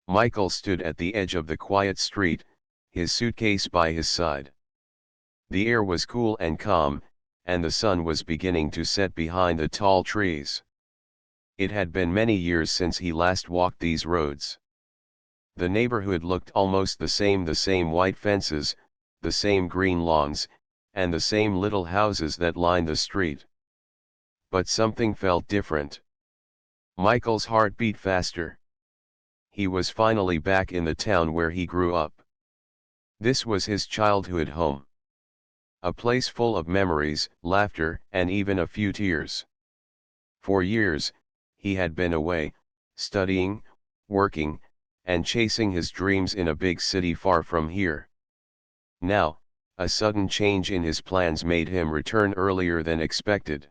Michael stood at the edge of the quiet street, his suitcase by his side. The air was cool and calm, and the sun was beginning to set behind the tall trees. It had been many years since he last walked these roads. The neighborhood looked almost the same white fences, the same green lawns, and the same little houses that lined the street. But something felt different. Michael's heart beat faster. He was finally back in the town where he grew up. This was his childhood home. A place full of memories, laughter, and even a few tears. For years, he had been away, studying, working, and chasing his dreams in a big city far from here. Now, a sudden change in his plans made him return earlier than expected.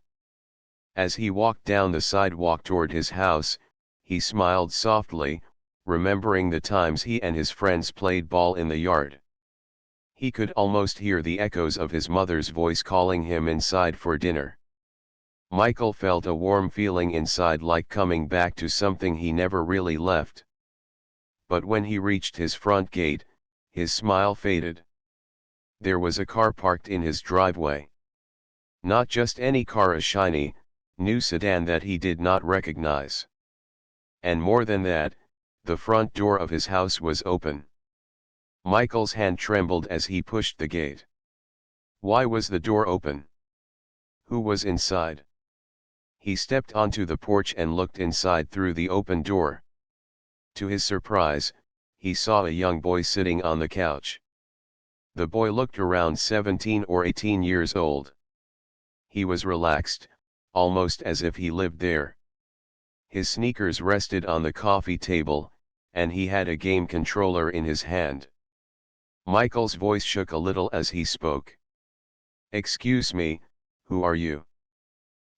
As he walked down the sidewalk toward his house, he smiled softly, remembering the times he and his friends played ball in the yard. He could almost hear the echoes of his mother's voice calling him inside for dinner. Michael felt a warm feeling inside, like coming back to something he never really left. But when he reached his front gate, his smile faded. There was a car parked in his driveway. Not just any car, a shiny, new sedan that he did not recognize. And more than that, the front door of his house was open. Michael's hand trembled as he pushed the gate. Why was the door open? Who was inside? He stepped onto the porch and looked inside through the open door. To his surprise, he saw a young boy sitting on the couch. The boy looked around 17 or 18 years old. He was relaxed, almost as if he lived there. His sneakers rested on the coffee table, and he had a game controller in his hand. Michael's voice shook a little as he spoke. "Excuse me, who are you?"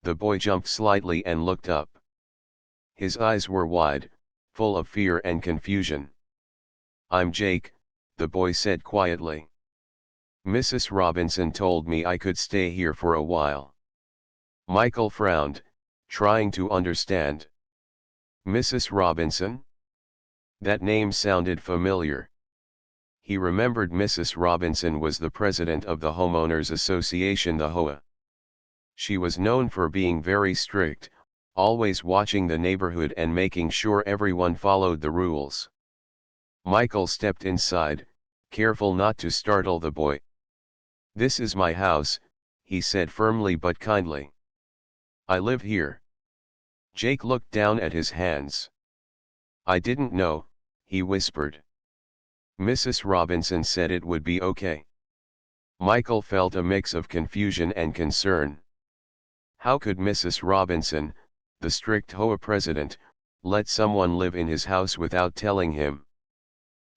The boy jumped slightly and looked up. His eyes were wide, full of fear and confusion. "I'm Jake," the boy said quietly. "Mrs. Robinson told me I could stay here for a while." Michael frowned, trying to understand. Mrs. Robinson? That name sounded familiar. He remembered Mrs. Robinson was the president of the Homeowners Association, the HOA. She was known for being very strict, always watching the neighborhood and making sure everyone followed the rules. Michael stepped inside, careful not to startle the boy. "This is my house," he said firmly but kindly. "I live here." Jake looked down at his hands. "I didn't know," he whispered. "Mrs. Robinson said it would be okay." Michael felt a mix of confusion and concern. How could Mrs. Robinson, the strict HOA president, let someone live in his house without telling him?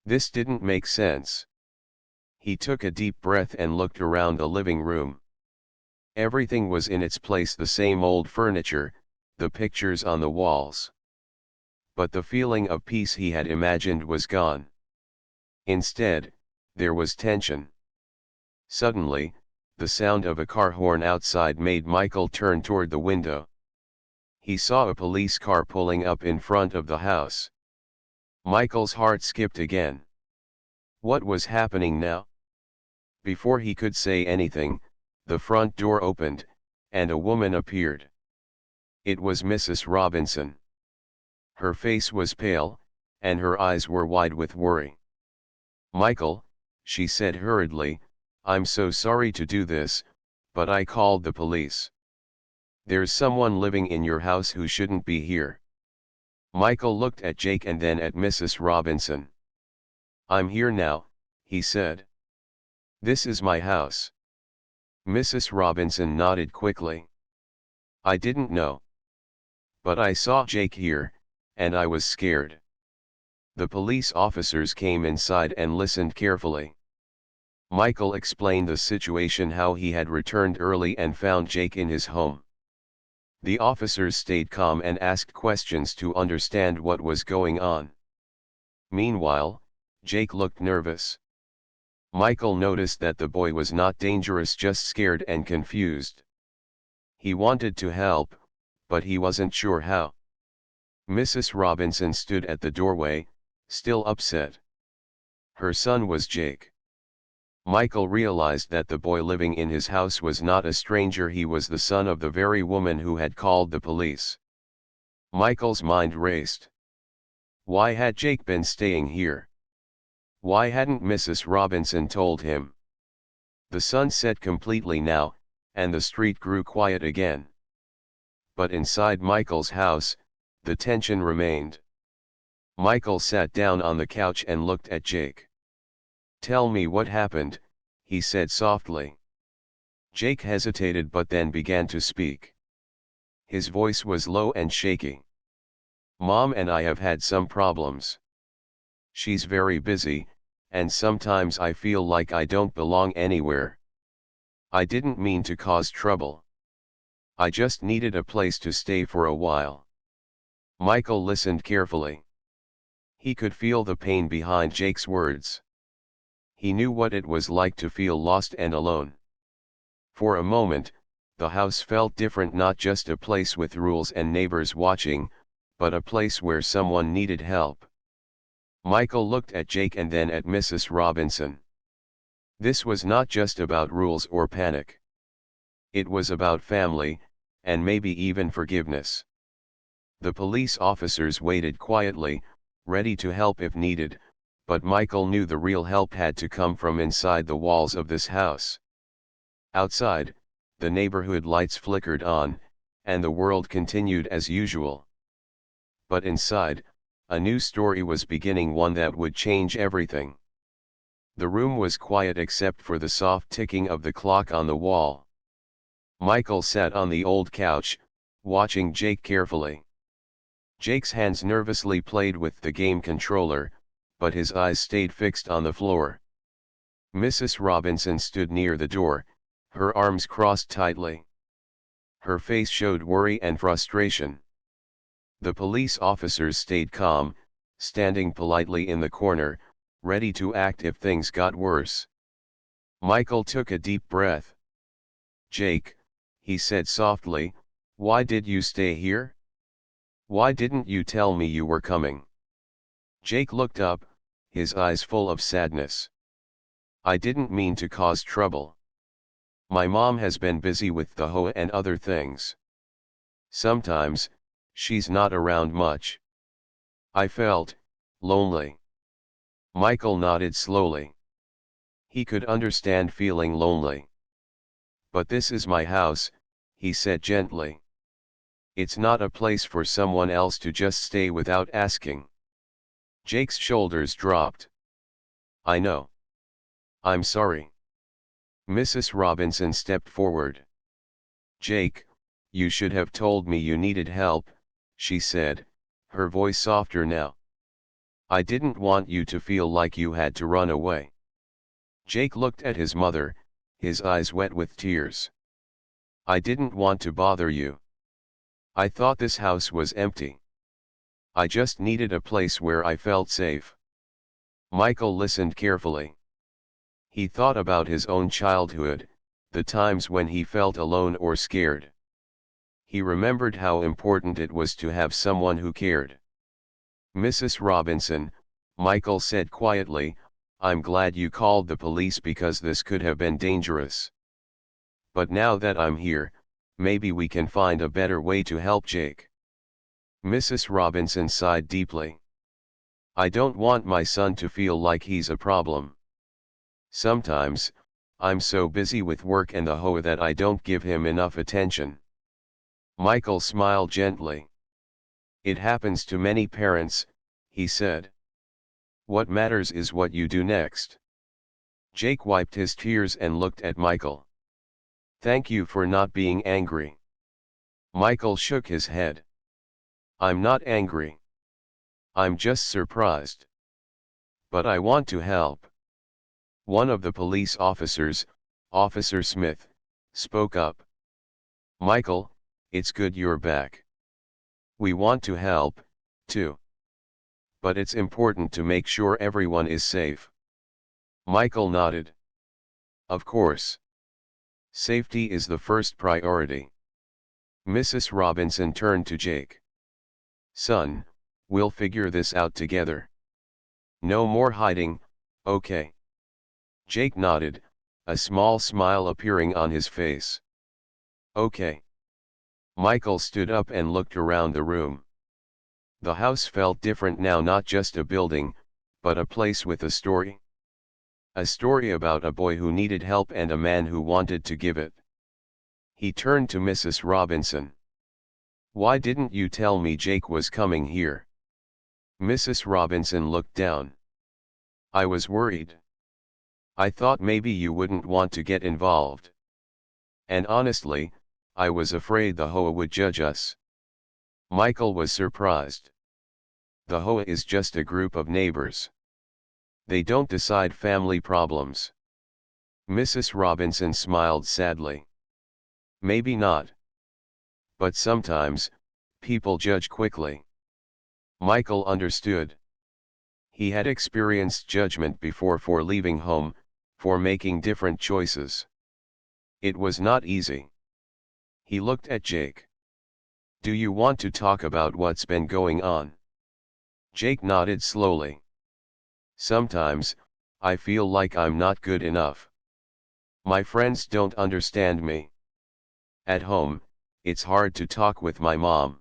This didn't make sense. He took a deep breath and looked around the living room. Everything was in its place, the same old furniture, the pictures on the walls. But the feeling of peace he had imagined was gone. Instead, there was tension. Suddenly, the sound of a car horn outside made Michael turn toward the window. He saw a police car pulling up in front of the house. Michael's heart skipped again. What was happening now? Before he could say anything, the front door opened, and a woman appeared. It was Mrs. Robinson. Her face was pale, and her eyes were wide with worry. "Michael," she said hurriedly, "I'm so sorry to do this, but I called the police. There's someone living in your house who shouldn't be here." Michael looked at Jake and then at Mrs. Robinson. "I'm here now," he said. "This is my house." Mrs. Robinson nodded quickly. "I didn't know. But I saw Jake here, and I was scared." The police officers came inside and listened carefully. Michael explained the situation, how he had returned early and found Jake in his home. The officers stayed calm and asked questions to understand what was going on. Meanwhile, Jake looked nervous. Michael noticed that the boy was not dangerous, just scared and confused. He wanted to help, but he wasn't sure how. Mrs. Robinson stood at the doorway, still upset. Her son was Jake. Michael realized that the boy living in his house was not a stranger, he was the son of the very woman who had called the police. Michael's mind raced. Why had Jake been staying here? Why hadn't Mrs. Robinson told him? The sun set completely now, and the street grew quiet again. But inside Michael's house, the tension remained. Michael sat down on the couch and looked at Jake. "Tell me what happened," he said softly. Jake hesitated but then began to speak. His voice was low and shaky. "Mom and I have had some problems. She's very busy, and sometimes I feel like I don't belong anywhere. I didn't mean to cause trouble. I just needed a place to stay for a while." Michael listened carefully. He could feel the pain behind Jake's words. He knew what it was like to feel lost and alone. For a moment, the house felt different, not just a place with rules and neighbors watching, but a place where someone needed help. Michael looked at Jake and then at Mrs. Robinson. This was not just about rules or panic. It was about family, and maybe even forgiveness. The police officers waited quietly, ready to help if needed, but Michael knew the real help had to come from inside the walls of this house. Outside, the neighborhood lights flickered on, and the world continued as usual. But inside, a new story was beginning, one that would change everything. The room was quiet except for the soft ticking of the clock on the wall. Michael sat on the old couch, watching Jake carefully. Jake's hands nervously played with the game controller, but his eyes stayed fixed on the floor. Mrs. Robinson stood near the door, her arms crossed tightly. Her face showed worry and frustration. The police officers stayed calm, standing politely in the corner, ready to act if things got worse. Michael took a deep breath. "Jake," he said softly, "why did you stay here? Why didn't you tell me you were coming?" Jake looked up, his eyes full of sadness. "I didn't mean to cause trouble. My mom has been busy with the HOA and other things. Sometimes, she's not around much. I felt lonely." Michael nodded slowly. He could understand feeling lonely. "But this is my house," he said gently. "It's not a place for someone else to just stay without asking." Jake's shoulders dropped. "I know. I'm sorry." Mrs. Robinson stepped forward. "Jake, you should have told me you needed help," she said, her voice softer now. "I didn't want you to feel like you had to run away." Jake looked at his mother, his eyes wet with tears. "I didn't want to bother you. I thought this house was empty. I just needed a place where I felt safe." Michael listened carefully. He thought about his own childhood, the times when he felt alone or scared. He remembered how important it was to have someone who cared. "Mrs. Robinson," Michael said quietly, "I'm glad you called the police because this could have been dangerous. But now that I'm here, maybe we can find a better way to help Jake." Mrs. Robinson sighed deeply. "I don't want my son to feel like he's a problem. Sometimes, I'm so busy with work and the HOA that I don't give him enough attention." Michael smiled gently. "It happens to many parents," he said. "What matters is what you do next." Jake wiped his tears and looked at Michael. "Thank you for not being angry." Michael shook his head. "I'm not angry. I'm just surprised. But I want to help." One of the police officers, Officer Smith, spoke up. "Michael, it's good you're back. We want to help, too. But it's important to make sure everyone is safe." Michael nodded. "Of course. Safety is the first priority." Mrs. Robinson turned to Jake. "Son, we'll figure this out together. No more hiding, okay? Jake nodded, a small smile appearing on his face. Okay. Michael stood up and looked around the room. The house felt different now, not just a building, but a place with a story. A story about a boy who needed help and a man who wanted to give it. He turned to Mrs. Robinson. "Why didn't you tell me Jake was coming here?" Mrs. Robinson looked down. "I was worried. I thought maybe you wouldn't want to get involved. And honestly, I was afraid the HOA would judge us." Michael was surprised. The HOA is just a group of neighbors. They don't decide family problems. Mrs. Robinson smiled sadly. "Maybe not. But sometimes, people judge quickly." Michael understood. He had experienced judgment before for leaving home, for making different choices. It was not easy. He looked at Jake. "Do you want to talk about what's been going on?" Jake nodded slowly. "Sometimes, I feel like I'm not good enough. My friends don't understand me. At home, it's hard to talk with my mom."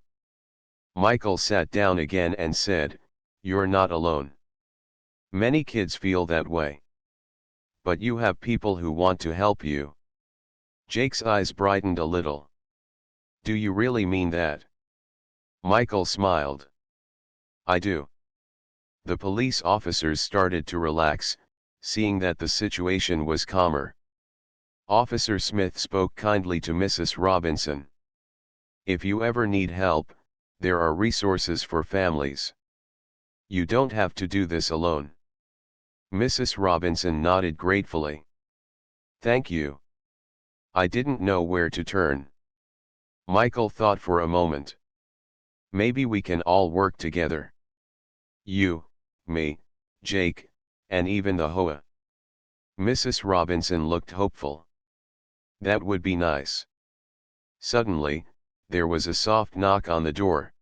Michael sat down again and said, "You're not alone. Many kids feel that way. But you have people who want to help you." Jake's eyes brightened a little. "Do you really mean that?" Michael smiled. "I do." The police officers started to relax, seeing that the situation was calmer. Officer Smith spoke kindly to Mrs. Robinson. "If you ever need help, there are resources for families. You don't have to do this alone." Mrs. Robinson nodded gratefully. "Thank you. I didn't know where to turn." Michael thought for a moment. "Maybe we can all work together. You, me, Jake, and even the HOA." Mrs. Robinson looked hopeful. "That would be nice." Suddenly, there was a soft knock on the door.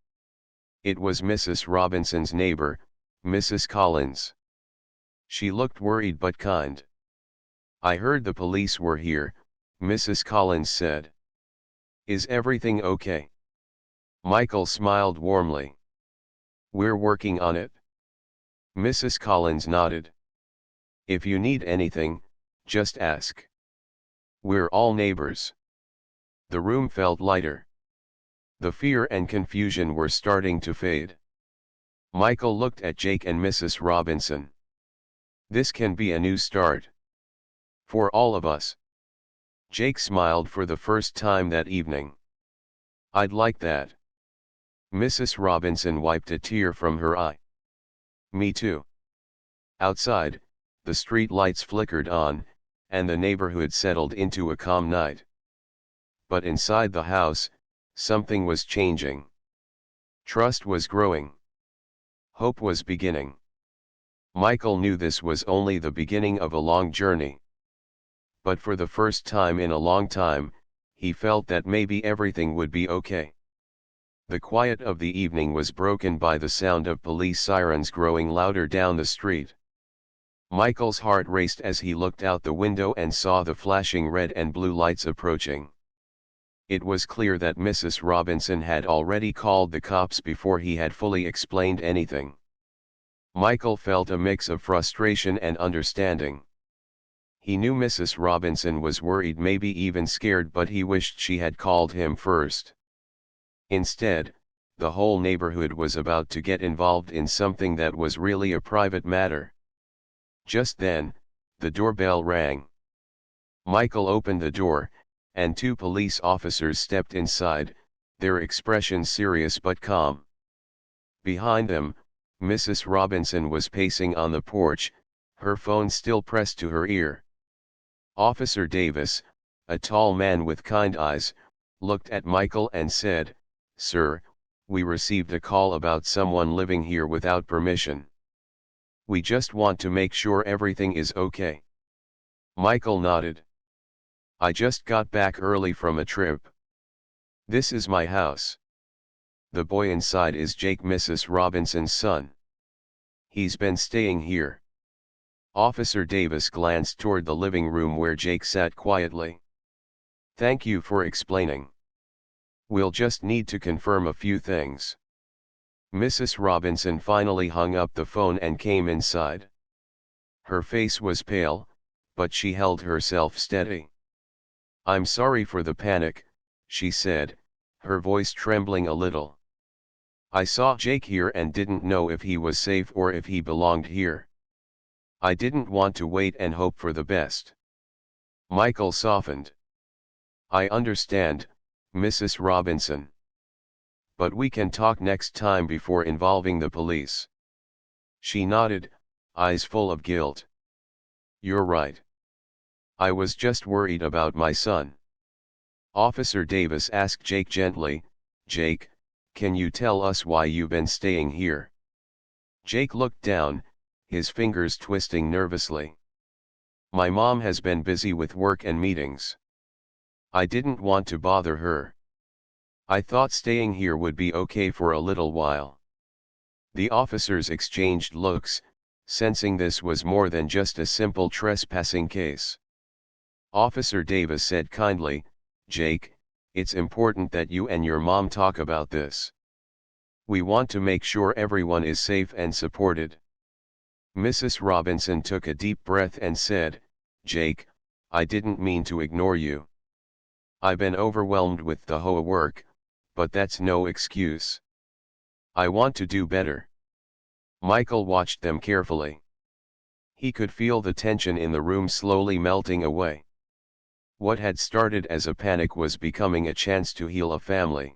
It was Mrs. Robinson's neighbor, Mrs. Collins. She looked worried but kind. "I heard the police were here," Mrs. Collins said. "Is everything okay?" Michael smiled warmly. "We're working on it." Mrs. Collins nodded. "If you need anything, just ask. We're all neighbors." The room felt lighter. The fear and confusion were starting to fade. Michael looked at Jake and Mrs. Robinson. "This can be a new start. For all of us." Jake smiled for the first time that evening. "I'd like that." Mrs. Robinson wiped a tear from her eye. "Me too." Outside, the street lights flickered on, and the neighborhood settled into a calm night. But inside the house, something was changing. Trust was growing. Hope was beginning. Michael knew this was only the beginning of a long journey. But for the first time in a long time, he felt that maybe everything would be okay. The quiet of the evening was broken by the sound of police sirens growing louder down the street. Michael's heart raced as he looked out the window and saw the flashing red and blue lights approaching. It was clear that Mrs. Robinson had already called the cops before he had fully explained anything. Michael felt a mix of frustration and understanding. He knew Mrs. Robinson was worried, maybe even scared, but he wished she had called him first. Instead, the whole neighborhood was about to get involved in something that was really a private matter. Just then, the doorbell rang. Michael opened the door, and two police officers stepped inside, their expressions serious but calm. Behind them, Mrs. Robinson was pacing on the porch, her phone still pressed to her ear. Officer Davis, a tall man with kind eyes, looked at Michael and said, "Sir, we received a call about someone living here without permission. We just want to make sure everything is okay." Michael nodded. "I just got back early from a trip. This is my house. The boy inside is Jake, Mrs. Robinson's son." He's been staying here. Officer Davis glanced toward the living room where Jake sat quietly. Thank you for explaining. We'll just need to confirm a few things. Mrs. Robinson finally hung up the phone and came inside. Her face was pale, but she held herself steady. I'm sorry for the panic, she said, her voice trembling a little. I saw Jake here and didn't know if he was safe or if he belonged here. I didn't want to wait and hope for the best. Michael softened. I understand, Mrs. Robinson. But we can talk next time before involving the police. She nodded, eyes full of guilt. You're right. I was just worried about my son. Officer Davis asked Jake gently, Jake, can you tell us why you've been staying here? Jake looked down, his fingers twisting nervously. My mom has been busy with work and meetings. I didn't want to bother her. I thought staying here would be okay for a little while. The officers exchanged looks, sensing this was more than just a simple trespassing case. Officer Davis said kindly, Jake, it's important that you and your mom talk about this. We want to make sure everyone is safe and supported. Mrs. Robinson took a deep breath and said, Jake, I didn't mean to ignore you. I've been overwhelmed with the HOA work, but that's no excuse. I want to do better. Michael watched them carefully. He could feel the tension in the room slowly melting away. What had started as a panic was becoming a chance to heal a family.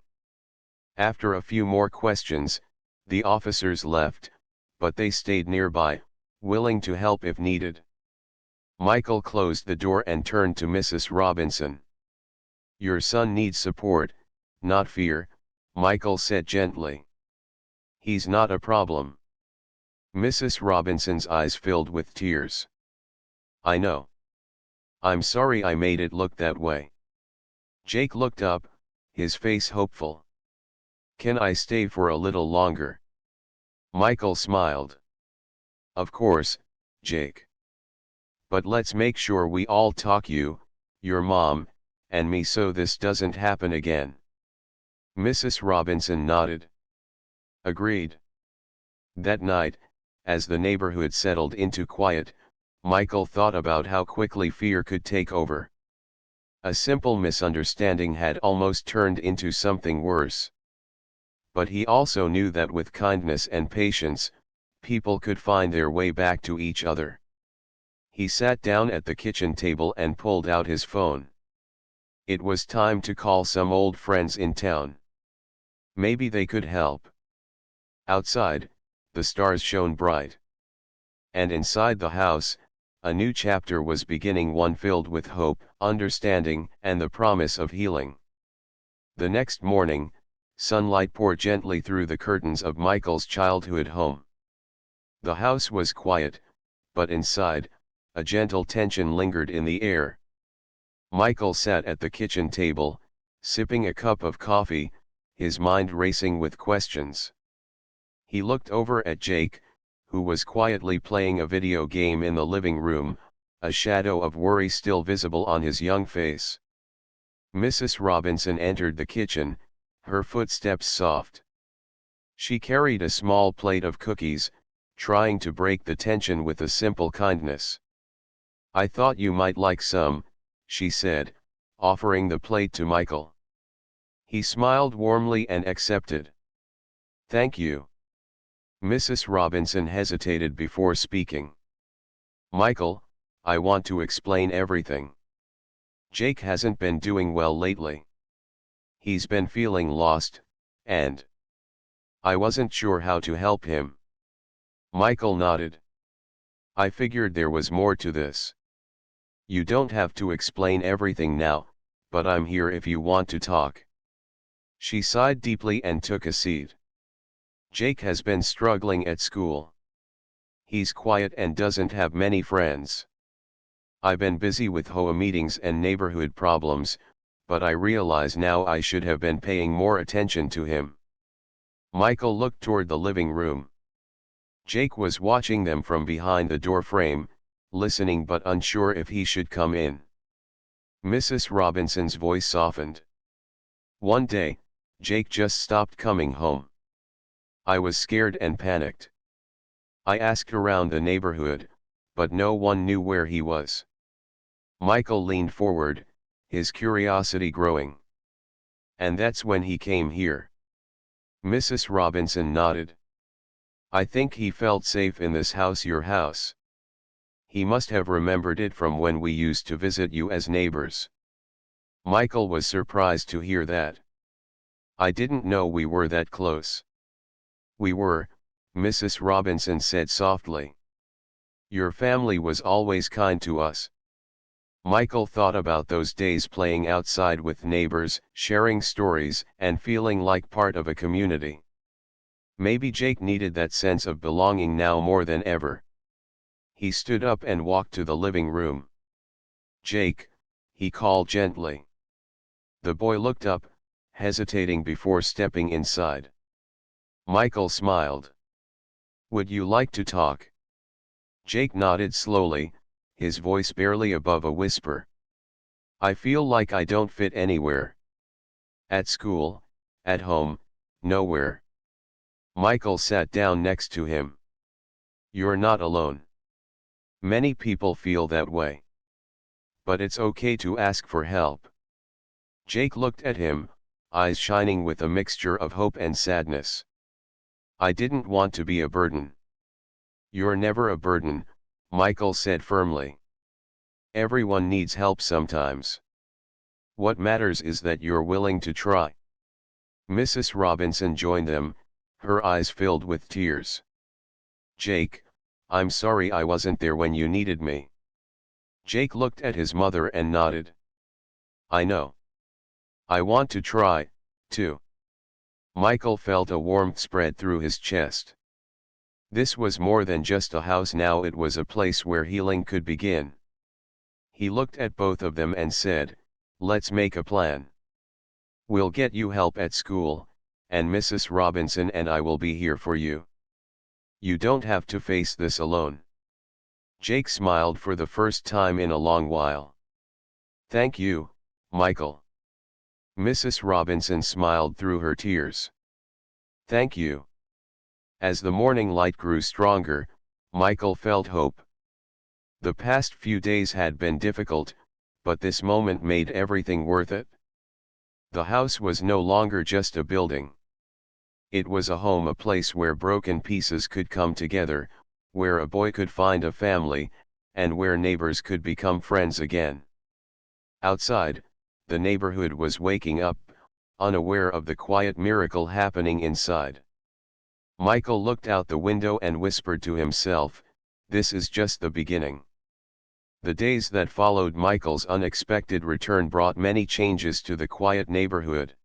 After a few more questions, the officers left, but they stayed nearby, willing to help if needed. Michael closed the door and turned to Mrs. Robinson. Your son needs support, not fear, Michael said gently. He's not a problem. Mrs. Robinson's eyes filled with tears. I know. I'm sorry I made it look that way. Jake looked up, his face hopeful. Can I stay for a little longer? Michael smiled. Of course, Jake. But let's make sure we all talk you, your mom, and me so this doesn't happen again. Mrs. Robinson nodded. Agreed. That night, as the neighborhood settled into quiet, Michael thought about how quickly fear could take over. A simple misunderstanding had almost turned into something worse. But he also knew that with kindness and patience, people could find their way back to each other. He sat down at the kitchen table and pulled out his phone. It was time to call some old friends in town. Maybe they could help. Outside, the stars shone bright. And inside the house, a new chapter was beginning, one filled with hope, understanding, and the promise of healing. The next morning, sunlight poured gently through the curtains of Michael's childhood home. The house was quiet, but inside, a gentle tension lingered in the air. Michael sat at the kitchen table, sipping a cup of coffee, his mind racing with questions. He looked over at Jake, who was quietly playing a video game in the living room, a shadow of worry still visible on his young face. Mrs. Robinson entered the kitchen, her footsteps soft. She carried a small plate of cookies, trying to break the tension with a simple kindness. I thought you might like some, she said, offering the plate to Michael. He smiled warmly and accepted. Thank you. Mrs. Robinson hesitated before speaking. Michael, I want to explain everything. Jake hasn't been doing well lately. He's been feeling lost, and I wasn't sure how to help him. Michael nodded. I figured there was more to this. You don't have to explain everything now, but I'm here if you want to talk. She sighed deeply and took a seat. Jake has been struggling at school. He's quiet and doesn't have many friends. I've been busy with HOA meetings and neighborhood problems, but I realize now I should have been paying more attention to him. Michael looked toward the living room. Jake was watching them from behind the doorframe, listening but unsure if he should come in. Mrs. Robinson's voice softened. One day, Jake just stopped coming home. I was scared and panicked. I asked around the neighborhood, but no one knew where he was. Michael leaned forward, his curiosity growing. And that's when he came here. Mrs. Robinson nodded. I think he felt safe in this house, your house. He must have remembered it from when we used to visit you as neighbors. Michael was surprised to hear that. I didn't know we were that close. We were, Mrs. Robinson said softly. Your family was always kind to us. Michael thought about those days playing outside with neighbors, sharing stories, and feeling like part of a community. Maybe Jake needed that sense of belonging now more than ever. He stood up and walked to the living room. Jake, he called gently. The boy looked up, hesitating before stepping inside. Michael smiled. Would you like to talk? Jake nodded slowly, his voice barely above a whisper. I feel like I don't fit anywhere. At school, at home, nowhere. Michael sat down next to him. You're not alone. Many people feel that way. But it's okay to ask for help. Jake looked at him, eyes shining with a mixture of hope and sadness. I didn't want to be a burden. You're never a burden, Michael said firmly. Everyone needs help sometimes. What matters is that you're willing to try. Mrs. Robinson joined them, her eyes filled with tears. Jake, I'm sorry I wasn't there when you needed me. Jake looked at his mother and nodded. I know. I want to try, too. Michael felt a warmth spread through his chest. This was more than just a house now, it was a place where healing could begin. He looked at both of them and said, let's make a plan. We'll get you help at school, and Mrs. Robinson and I will be here for you. You don't have to face this alone. Jake smiled for the first time in a long while. Thank you, Michael. Mrs. Robinson smiled through her tears. Thank you. As the morning light grew stronger, Michael felt hope. The past few days had been difficult, but this moment made everything worth it. The house was no longer just a building. It was a home, a place where broken pieces could come together, where a boy could find a family, and where neighbors could become friends again. Outside, the neighborhood was waking up, unaware of the quiet miracle happening inside. Michael looked out the window and whispered to himself, this is just the beginning. The days that followed Michael's unexpected return brought many changes to the quiet neighborhood.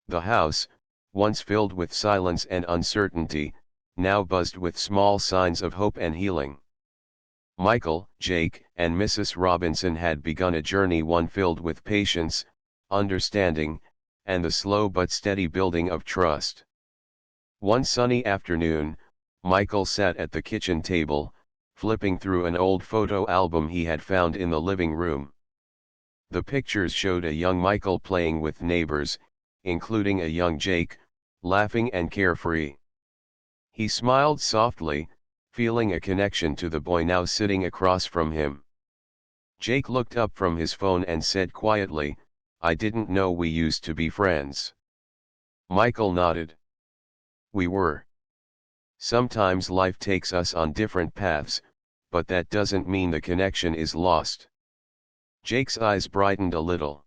The house, once filled with silence and uncertainty, now buzzed with small signs of hope and healing. Michael, Jake, and Mrs. Robinson had begun a journey, one filled with patience, understanding, and the slow but steady building of trust. One sunny afternoon, Michael sat at the kitchen table, flipping through an old photo album he had found in the living room. The pictures showed a young Michael playing with neighbors, including a young Jake, laughing and carefree. He smiled softly, feeling a connection to the boy now sitting across from him. Jake looked up from his phone and said quietly, I didn't know we used to be friends. Michael nodded. We were. Sometimes life takes us on different paths, but that doesn't mean the connection is lost. Jake's eyes brightened a little.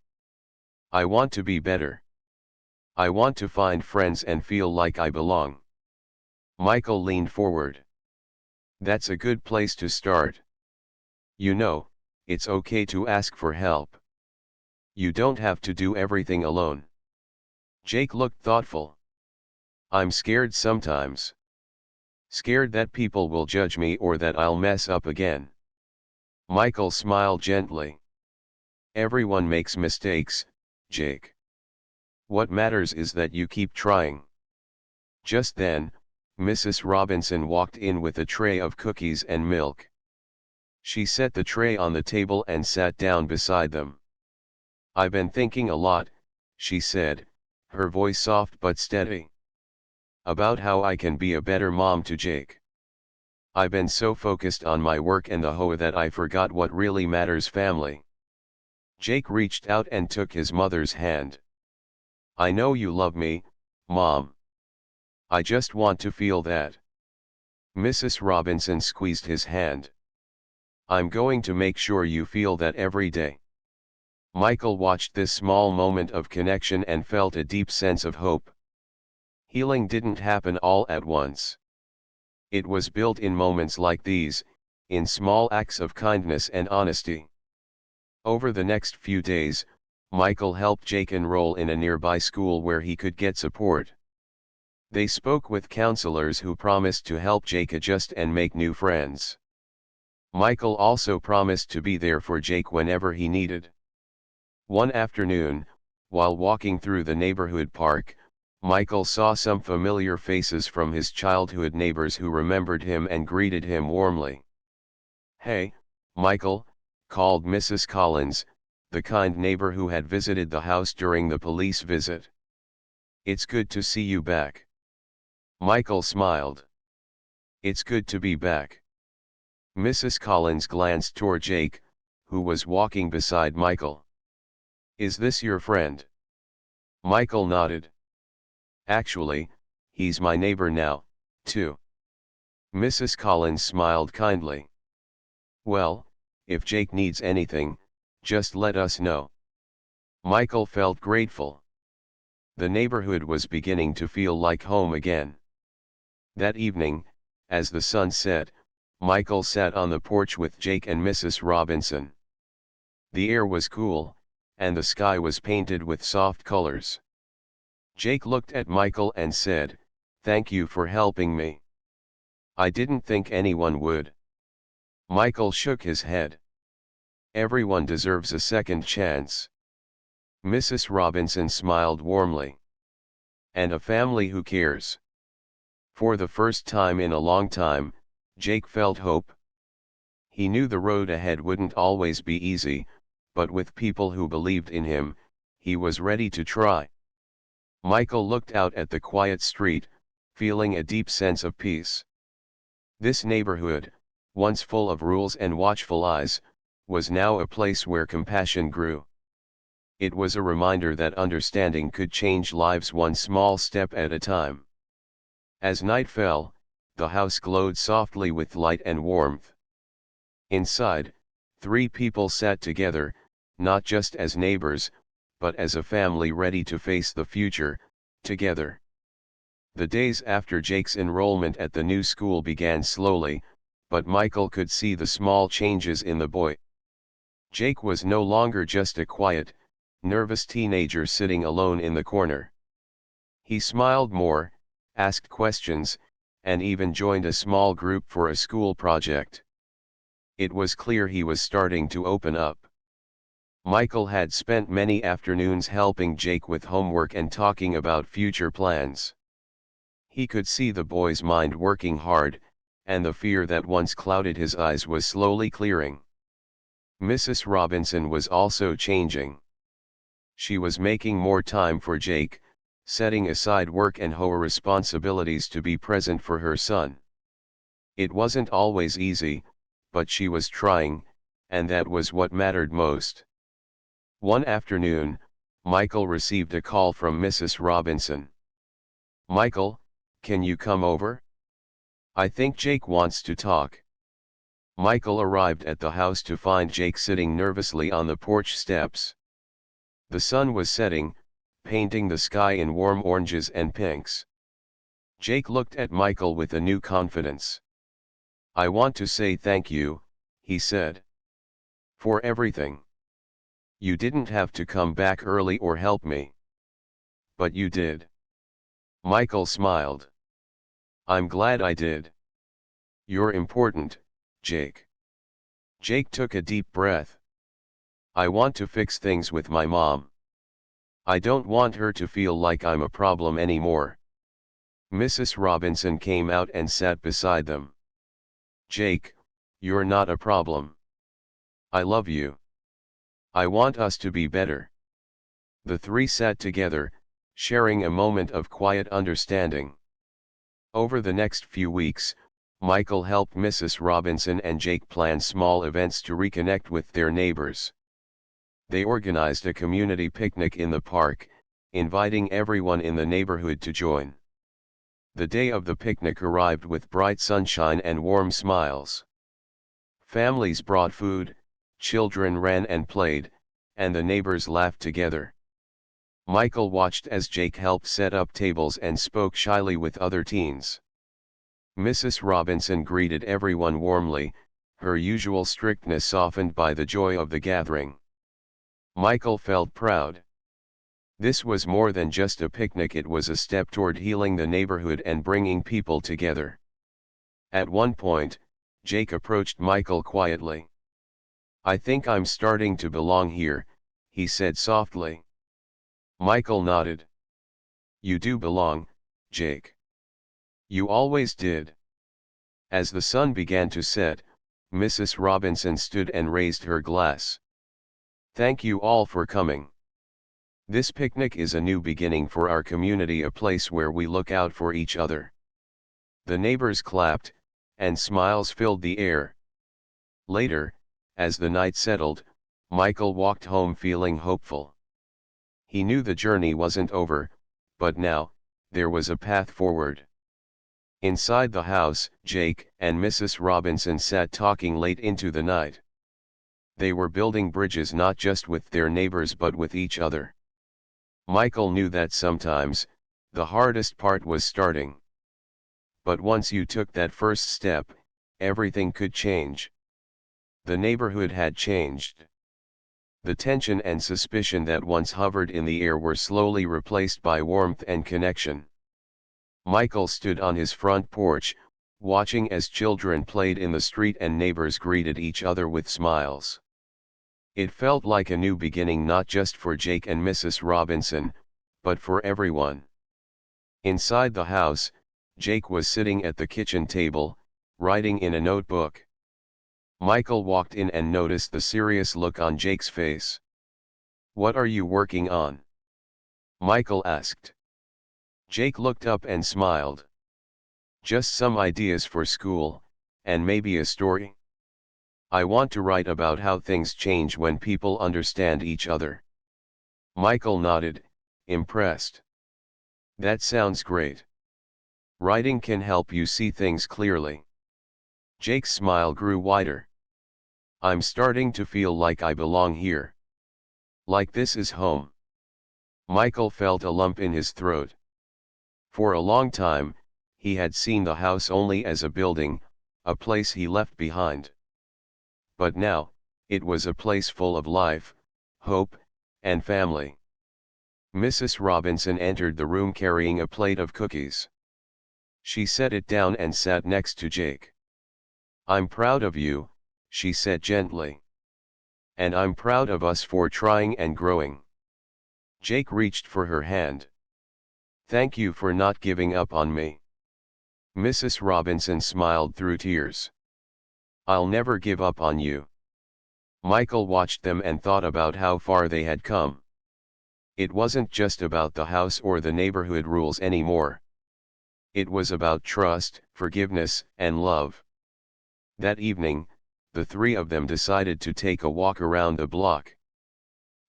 I want to be better. I want to find friends and feel like I belong. Michael leaned forward. That's a good place to start. You know, it's okay to ask for help. You don't have to do everything alone. Jake looked thoughtful. I'm scared sometimes. Scared that people will judge me or that I'll mess up again. Michael smiled gently. Everyone makes mistakes, Jake. What matters is that you keep trying. Just then, Mrs. Robinson walked in with a tray of cookies and milk. She set the tray on the table and sat down beside them. "I've been thinking a lot," she said, her voice soft but steady, "about how I can be a better mom to Jake. I've been so focused on my work and the HOA that I forgot what really matters: family." Jake reached out and took his mother's hand. "I know you love me, Mom. I just want to feel that." Mrs. Robinson squeezed his hand. "I'm going to make sure you feel that every day." Michael watched this small moment of connection and felt a deep sense of hope. Healing didn't happen all at once. It was built in moments like these, in small acts of kindness and honesty. Over the next few days, Michael helped Jake enroll in a nearby school where he could get support. They spoke with counselors who promised to help Jake adjust and make new friends. Michael also promised to be there for Jake whenever he needed. One afternoon, while walking through the neighborhood park, Michael saw some familiar faces from his childhood neighbors who remembered him and greeted him warmly. "Hey, Michael," called Mrs. Collins, the kind neighbor who had visited the house during the police visit. "It's good to see you back." Michael smiled. "It's good to be back." Mrs. Collins glanced toward Jake, who was walking beside Michael. "Is this your friend?" Michael nodded. "Actually, he's my neighbor now, too." Mrs. Collins smiled kindly. "Well, if Jake needs anything, just let us know." Michael felt grateful. The neighborhood was beginning to feel like home again. That evening, as the sun set, Michael sat on the porch with Jake and Mrs. Robinson. The air was cool, and the sky was painted with soft colors. Jake looked at Michael and said, "Thank you for helping me. I didn't think anyone would." Michael shook his head. "Everyone deserves a second chance." Mrs. Robinson smiled warmly. "And a family who cares." For the first time in a long time, Jake felt hope. He knew the road ahead wouldn't always be easy, but with people who believed in him, he was ready to try. Michael looked out at the quiet street, feeling a deep sense of peace. This neighborhood, once full of rules and watchful eyes, was now a place where compassion grew. It was a reminder that understanding could change lives one small step at a time. As night fell, the house glowed softly with light and warmth. Inside, 3 people sat together, not just as neighbors, but as a family ready to face the future, together. The days after Jake's enrollment at the new school began slowly, but Michael could see the small changes in the boy. Jake was no longer just a quiet, nervous teenager sitting alone in the corner. He smiled more, asked questions, and even joined a small group for a school project. It was clear he was starting to open up. Michael had spent many afternoons helping Jake with homework and talking about future plans. He could see the boy's mind working hard, and the fear that once clouded his eyes was slowly clearing. Mrs. Robinson was also changing. She was making more time for Jake, setting aside work and HOA responsibilities to be present for her son. It wasn't always easy, but she was trying, and that was what mattered most. One afternoon, Michael received a call from Mrs. Robinson. "Michael, can you come over? I think Jake wants to talk." Michael arrived at the house to find Jake sitting nervously on the porch steps. The sun was setting, painting the sky in warm oranges and pinks. Jake looked at Michael with a new confidence. "I want to say thank you," he said. "For everything. You didn't have to come back early or help me. But you did." Michael smiled. "I'm glad I did. You're important, Jake." Jake took a deep breath. "I want to fix things with my mom. I don't want her to feel like I'm a problem anymore." Mrs. Robinson came out and sat beside them. "Jake, you're not a problem. I love you. I want us to be better." The three sat together, sharing a moment of quiet understanding. Over the next few weeks, Michael helped Mrs. Robinson and Jake plan small events to reconnect with their neighbors. They organized a community picnic in the park, inviting everyone in the neighborhood to join. The day of the picnic arrived with bright sunshine and warm smiles. Families brought food, children ran and played, and the neighbors laughed together. Michael watched as Jake helped set up tables and spoke shyly with other teens. Mrs. Robinson greeted everyone warmly, her usual strictness softened by the joy of the gathering. Michael felt proud. This was more than just a picnic, it was a step toward healing the neighborhood and bringing people together. At one point, Jake approached Michael quietly. "I think I'm starting to belong here," he said softly. Michael nodded. "You do belong, Jake. You always did." As the sun began to set, Mrs. Robinson stood and raised her glass. "Thank you all for coming. This picnic is a new beginning for our community, a place where we look out for each other." The neighbors clapped, and smiles filled the air. Later, as the night settled, Michael walked home feeling hopeful. He knew the journey wasn't over, but now, there was a path forward. Inside the house, Jake and Mrs. Robinson sat talking late into the night. They were building bridges not just with their neighbors but with each other. Michael knew that sometimes, the hardest part was starting. But once you took that first step, everything could change. The neighborhood had changed. The tension and suspicion that once hovered in the air were slowly replaced by warmth and connection. Michael stood on his front porch, watching as children played in the street and neighbors greeted each other with smiles. It felt like a new beginning, not just for Jake and Mrs. Robinson, but for everyone. Inside the house, Jake was sitting at the kitchen table, writing in a notebook. Michael walked in and noticed the serious look on Jake's face. "What are you working on?" Michael asked. Jake looked up and smiled. "Just some ideas for school, and maybe a story. I want to write about how things change when people understand each other." Michael nodded, impressed. "That sounds great. Writing can help you see things clearly." Jake's smile grew wider. "I'm starting to feel like I belong here. Like this is home." Michael felt a lump in his throat. For a long time, he had seen the house only as a building, a place he left behind. But now, it was a place full of life, hope, and family. Mrs. Robinson entered the room carrying a plate of cookies. She set it down and sat next to Jake. "I'm proud of you," she said gently. "And I'm proud of us for trying and growing." Jake reached for her hand. "Thank you for not giving up on me." Mrs. Robinson smiled through tears. "I'll never give up on you." Michael watched them and thought about how far they had come. It wasn't just about the house or the neighborhood rules anymore. It was about trust, forgiveness, and love. That evening, the three of them decided to take a walk around the block.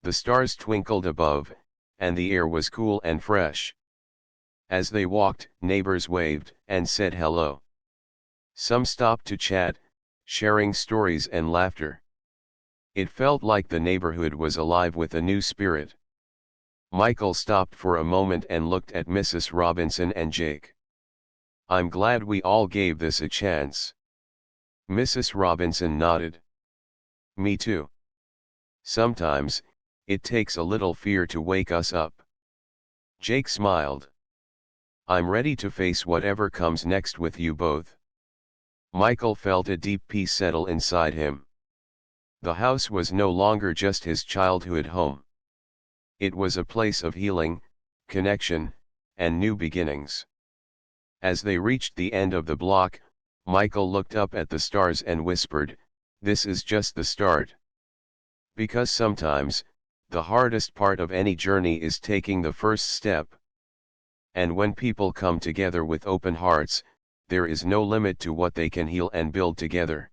The stars twinkled above, and the air was cool and fresh. As they walked, neighbors waved and said hello. Some stopped to chat, sharing stories and laughter. It felt like the neighborhood was alive with a new spirit. Michael stopped for a moment and looked at Mrs. Robinson and Jake. "I'm glad we all gave this a chance." Mrs. Robinson nodded. "Me too. Sometimes, it takes a little fear to wake us up." Jake smiled. "I'm ready to face whatever comes next with you both." Michael felt a deep peace settle inside him. The house was no longer just his childhood home. It was a place of healing, connection, and new beginnings. As they reached the end of the block, Michael looked up at the stars and whispered, "This is just the start." Because sometimes, the hardest part of any journey is taking the first step. And when people come together with open hearts, there is no limit to what they can heal and build together.